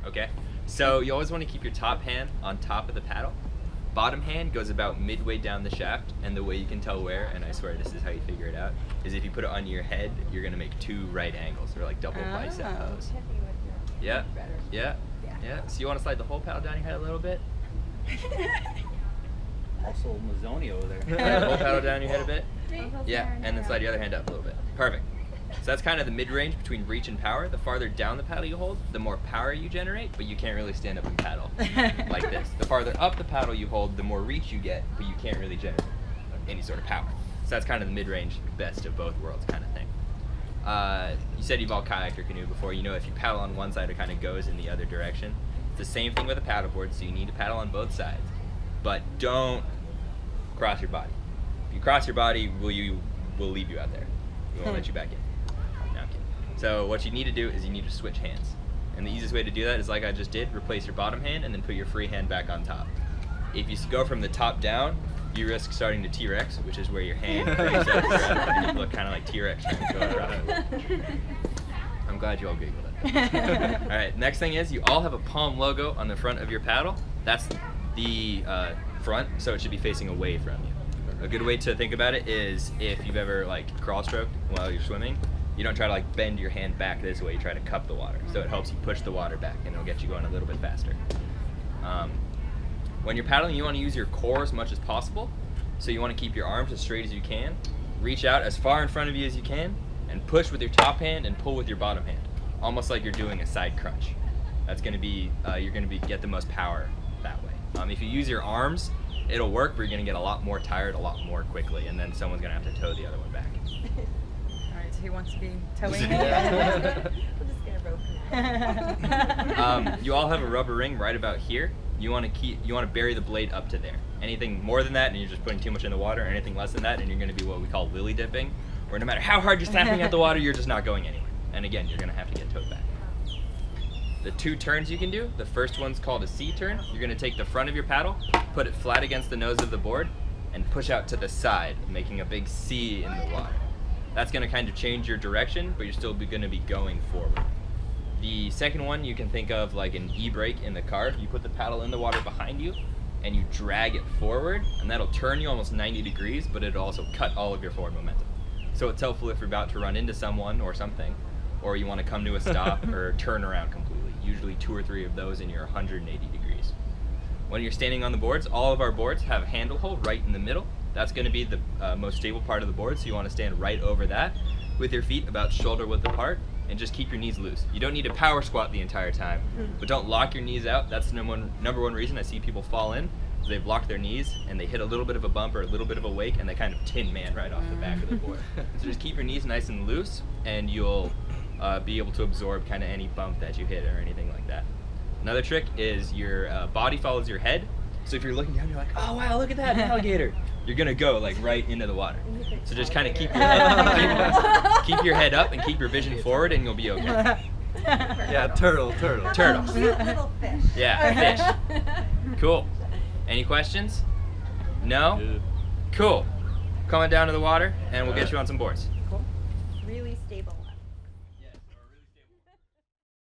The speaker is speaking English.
Okay. So you always want to keep your top hand on top of the paddle. Bottom hand goes about midway down the shaft, and the way you can tell where, and I swear this is how you figure it out, is if you put it on your head, you're gonna make 2 right angles, or like double bicep pose. Yeah. Yeah. Yeah. So you want to slide the whole paddle down your head a little bit. Also Mazzoni over there. Yeah, whole paddle down your head a bit. Yeah, and then slide your other hand up a little bit. Perfect. So that's kind of the mid-range between reach and power. The farther down the paddle you hold, the more power you generate, but you can't really stand up and paddle like this. The farther up the paddle you hold, the more reach you get, but you can't really generate any sort of power. So that's kind of the mid-range, best of both worlds kind of thing. You said you've all kayaked or canoed before. You know if you paddle on one side, it kind of goes in the other direction. It's the same thing with a paddleboard, so you need to paddle on both sides. But don't cross your body. If you cross your body, we'll leave you out there. We won't let you back in. No, I'm kidding. So what you need to do is you need to switch hands. And the easiest way to do that is like I just did, replace your bottom hand and then put your free hand back on top. If you go from the top down, you risk starting to T-Rex, which is where your hand cranks up and you look kind of like T-Rex trying to go around. I'm glad you all giggled at that. All right, next thing is you all have a Palm logo on the front of your paddle. That's the front, so it should be facing away from you. A good way to think about it is if you've ever like crawl stroked while you're swimming, you don't try to like bend your hand back this way, you try to cup the water. So it helps you push the water back and it'll get you going a little bit faster. When you're paddling, you want to use your core as much as possible. So you want to keep your arms as straight as you can, reach out as far in front of you as you can, and push with your top hand and pull with your bottom hand. Almost like you're doing a side crunch. That's going to be, you're going to get the most power that way. If you use your arms, it'll work, but you're going to get a lot more tired a lot more quickly, and then someone's going to have to tow the other one back. All right, so who wants to be towing? We'll just get a rope. You all have a rubber ring right about here. You want to bury the blade up to there. Anything more than that, and you're just putting too much in the water, or anything less than that, and you're going to be what we call lily dipping, where no matter how hard you're slapping at the water, you're just not going anywhere. And again, you're going to have to get towed back. The 2 turns you can do, the first one's called a C turn. You're going to take the front of your paddle, put it flat against the nose of the board, and push out to the side, making a big C in the water. That's going to kind of change your direction, but you're still going to be going forward. The second one you can think of like an e-brake in the car. You put the paddle in the water behind you, and you drag it forward, and that'll turn you almost 90 degrees, but it'll also cut all of your forward momentum. So it's helpful if you're about to run into someone or something, or you want to come to a stop or turn around completely. Usually 2 or 3 of those and you're 180 degrees. When you're standing on the boards, all of our boards have a handle hole right in the middle. That's going to be the most stable part of the board, so you want to stand right over that with your feet about shoulder width apart, and just keep your knees loose. You don't need to power squat the entire time, but don't lock your knees out. That's the number one reason I see people fall in. Is they've locked their knees and they hit a little bit of a bump or a little bit of a wake, and they kind of Tin Man right off the back of the board. So just keep your knees nice and loose, and you'll be able to absorb kind of any bump that you hit or anything like that. Another trick is your body follows your head. So if you're looking down, you're like, oh wow, look at that, an alligator. You're gonna go like right into the water. So just kind of keep your head, keep your head up and keep your vision forward, and you'll be okay. Yeah, turtle. Turtle. Cute little fish. Yeah, fish. Cool. Any questions? No? Good. Cool. Come on down to the water, and we'll get you on some boards. Really stable.